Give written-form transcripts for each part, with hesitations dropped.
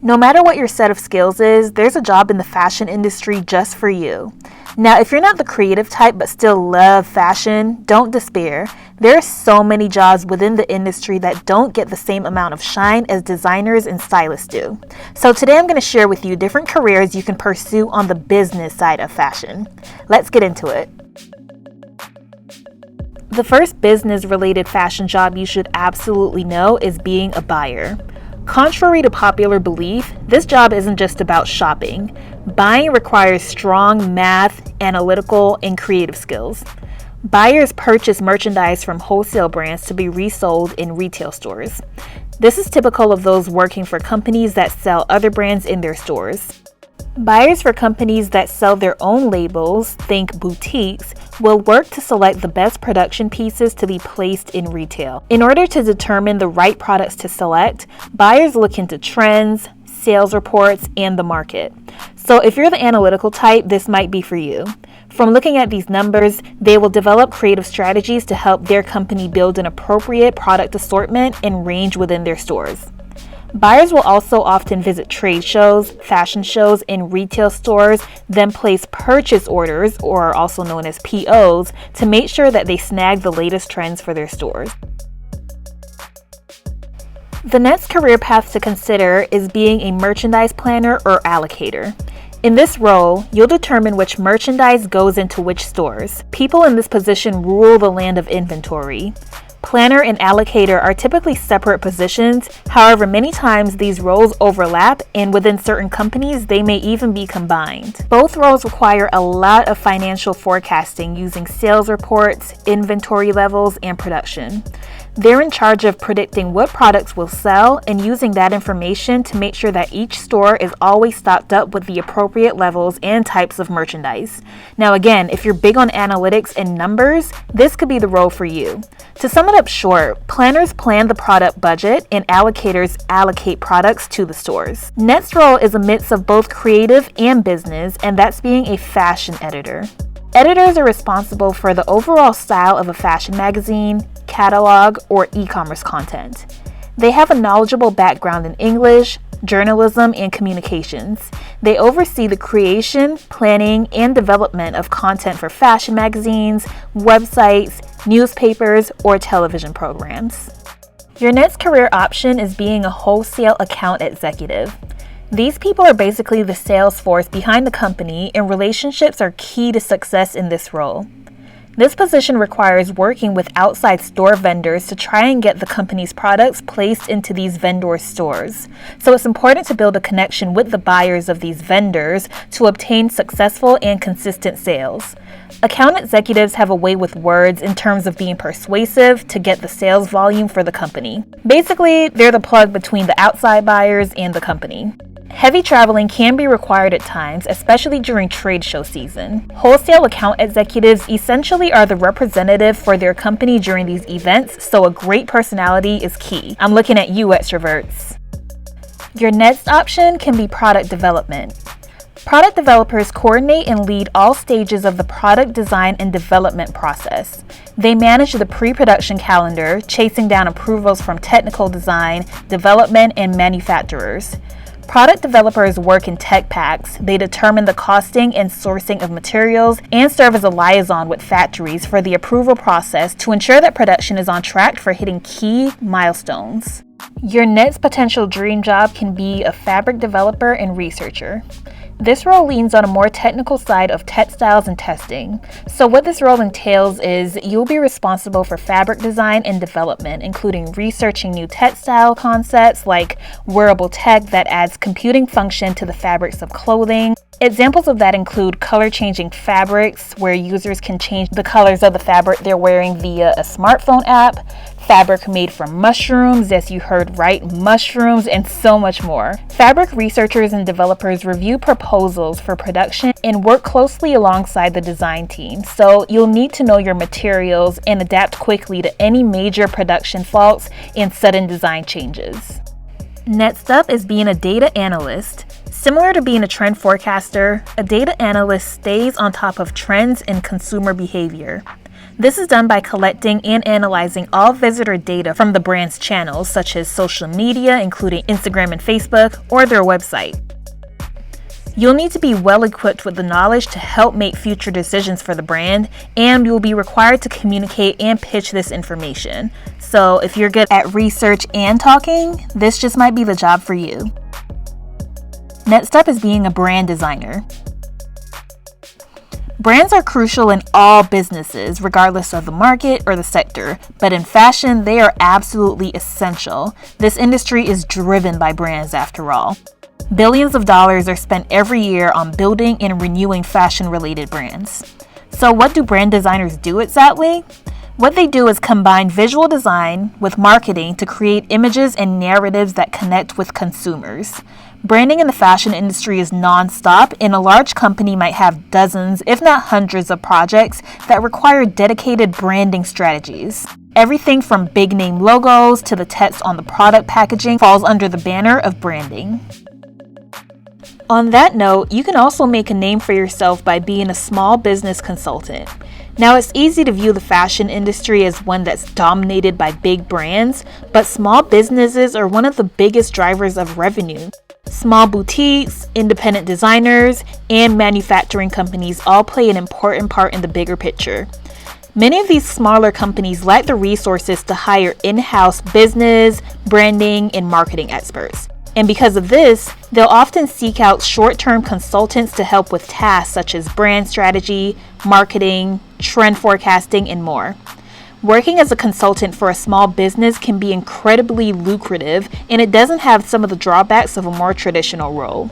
No matter what your set of skills is, there's a job in the fashion industry just for you. Now, if you're not the creative type but still love fashion, don't despair. There are so many jobs within the industry that don't get the same amount of shine as designers and stylists do. So today I'm going to share with you different careers you can pursue on the business side of fashion. Let's get into it. The first business-related fashion job you should absolutely know is being a buyer. Contrary to popular belief, this job isn't just about shopping. Buying requires strong math, analytical, and creative skills. Buyers purchase merchandise from wholesale brands to be resold in retail stores. This is typical of those working for companies that sell other brands in their stores. Buyers for companies that sell their own labels, think boutiques, will work to select the best production pieces to be placed in retail. In order to determine the right products to select, buyers look into trends, sales reports, and the market. So if you're the analytical type, this might be for you. From looking at these numbers, they will develop creative strategies to help their company build an appropriate product assortment and range within their stores. Buyers will also often visit trade shows, fashion shows, and retail stores, then place purchase orders, or also known as POs, to make sure that they snag the latest trends for their stores. The next career path to consider is being a merchandise planner or allocator. In this role, you'll determine which merchandise goes into which stores. People in this position rule the land of inventory. Planner and allocator are typically separate positions. However, many times these roles overlap, and within certain companies, they may even be combined. Both roles require a lot of financial forecasting using sales reports, inventory levels, and production. They're in charge of predicting what products will sell and using that information to make sure that each store is always stocked up with the appropriate levels and types of merchandise. Now again, if you're big on analytics and numbers, this could be the role for you. To sum it up short, planners plan the product budget and allocators allocate products to the stores. Next role is a mix of both creative and business, and that's being a fashion editor. Editors are responsible for the overall style of a fashion magazine, catalog, or e-commerce content. They have a knowledgeable background in English, journalism, and communications. They oversee the creation, planning, and development of content for fashion magazines, websites, newspapers, or television programs. Your next career option is being a wholesale account executive. These people are basically the sales force behind the company, and relationships are key to success in this role. This position requires working with outside store vendors to try and get the company's products placed into these vendors' stores. So it's important to build a connection with the buyers of these vendors to obtain successful and consistent sales. Account executives have a way with words in terms of being persuasive to get the sales volume for the company. Basically, they're the plug between the outside buyers and the company. Heavy traveling can be required at times, especially during trade show season. Wholesale account executives essentially are the representative for their company during these events, so a great personality is key. I'm looking at you, extroverts. Your next option can be product development. Product developers coordinate and lead all stages of the product design and development process. They manage the pre-production calendar, chasing down approvals from technical design, development, and manufacturers. Product developers work in tech packs. They determine the costing and sourcing of materials and serve as a liaison with factories for the approval process to ensure that production is on track for hitting key milestones. Your next potential dream job can be a fabric developer and researcher. This role leans on a more technical side of textiles and testing. So what this role entails is you'll be responsible for fabric design and development, including researching new textile concepts like wearable tech that adds computing function to the fabrics of clothing. Examples of that include color-changing fabrics, where users can change the colors of the fabric they're wearing via a smartphone app, fabric made from mushrooms, yes, you heard right, mushrooms, and so much more. Fabric researchers and developers review proposals for production and work closely alongside the design team, so you'll need to know your materials and adapt quickly to any major production faults and sudden design changes. Next up is being a data analyst. Similar to being a trend forecaster, a data analyst stays on top of trends and consumer behavior. This is done by collecting and analyzing all visitor data from the brand's channels, such as social media, including Instagram and Facebook, or their website. You'll need to be well equipped with the knowledge to help make future decisions for the brand, and you'll be required to communicate and pitch this information. So if you're good at research and talking, this just might be the job for you. Next up is being a brand designer. Brands are crucial in all businesses, regardless of the market or the sector, but in fashion, they are absolutely essential. This industry is driven by brands after all. Billions of dollars are spent every year on building and renewing fashion-related brands. So what do brand designers do exactly? What they do is combine visual design with marketing to create images and narratives that connect with consumers. Branding in the fashion industry is non-stop, and a large company might have dozens, if not hundreds, of projects that require dedicated branding strategies. Everything from big-name logos to the text on the product packaging falls under the banner of branding. On that note, you can also make a name for yourself by being a small business consultant. Now, it's easy to view the fashion industry as one that's dominated by big brands, but small businesses are one of the biggest drivers of revenue. Small boutiques, independent designers, and manufacturing companies all play an important part in the bigger picture. Many of these smaller companies lack the resources to hire in-house business, branding, and marketing experts. And because of this, they'll often seek out short-term consultants to help with tasks such as brand strategy, marketing, trend forecasting, and more. Working as a consultant for a small business can be incredibly lucrative, and it doesn't have some of the drawbacks of a more traditional role.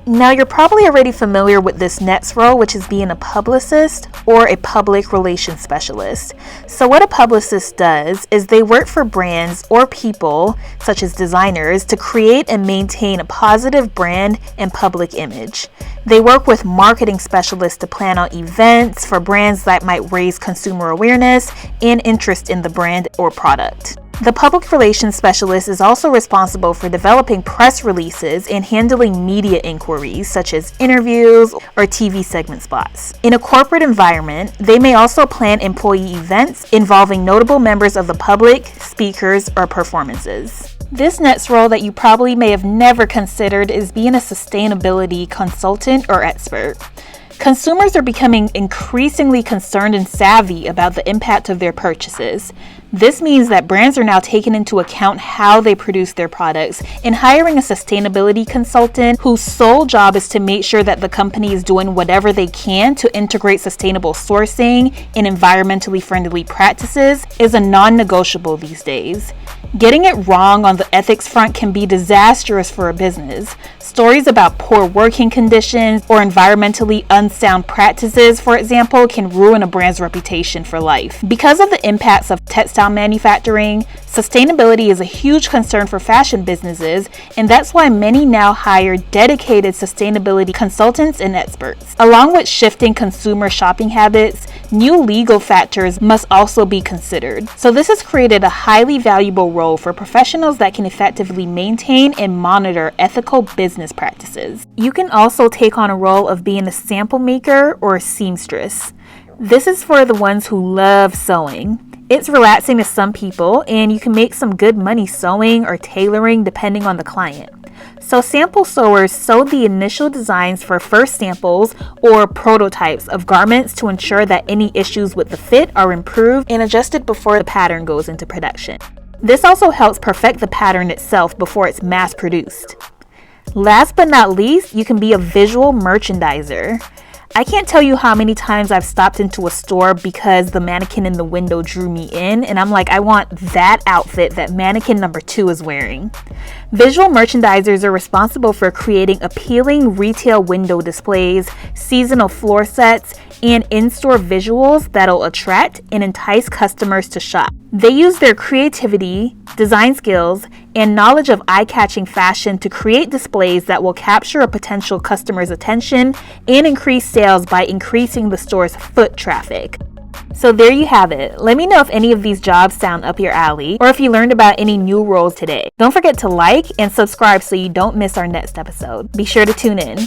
Now, you're probably already familiar with this next role, which is being a publicist or a public relations specialist. So what a publicist does is they work for brands or people, such as designers, to create and maintain a positive brand and public image. They work with marketing specialists to plan out events for brands that might raise consumer awareness and interest in the brand or product. The public relations specialist is also responsible for developing press releases and handling media inquiries such as interviews or TV segment spots. In a corporate environment, they may also plan employee events involving notable members of the public, speakers, or performances. This next role that you probably may have never considered is being a sustainability consultant or expert. Consumers are becoming increasingly concerned and savvy about the impact of their purchases. This means that brands are now taking into account how they produce their products and hiring a sustainability consultant whose sole job is to make sure that the company is doing whatever they can to integrate sustainable sourcing and environmentally friendly practices is a non-negotiable these days. Getting it wrong on the ethics front can be disastrous for a business. Stories about poor working conditions or environmentally unsound practices, for example, can ruin a brand's reputation for life. Because of the impacts of textile manufacturing, sustainability is a huge concern for fashion businesses, and that's why many now hire dedicated sustainability consultants and experts. Along with shifting consumer shopping habits, new legal factors must also be considered. So this has created a highly valuable role for professionals that can effectively maintain and monitor ethical business practices. You can also take on a role of being a sample maker or a seamstress. This is for the ones who love sewing. It's relaxing to some people, and you can make some good money sewing or tailoring depending on the client. So sample sewers sew the initial designs for first samples or prototypes of garments to ensure that any issues with the fit are improved and adjusted before the pattern goes into production. This also helps perfect the pattern itself before it's mass produced. Last but not least, you can be a visual merchandiser. I can't tell you how many times I've stopped into a store because the mannequin in the window drew me in, and I'm like, I want that outfit that mannequin number 2 is wearing. Visual merchandisers are responsible for creating appealing retail window displays, seasonal floor sets, and in-store visuals that'll attract and entice customers to shop. They use their creativity, design skills, and knowledge of eye-catching fashion to create displays that will capture a potential customer's attention and increase sales by increasing the store's foot traffic. So there you have it. Let me know if any of these jobs sound up your alley or if you learned about any new roles today. Don't forget to like and subscribe so you don't miss our next episode. Be sure to tune in.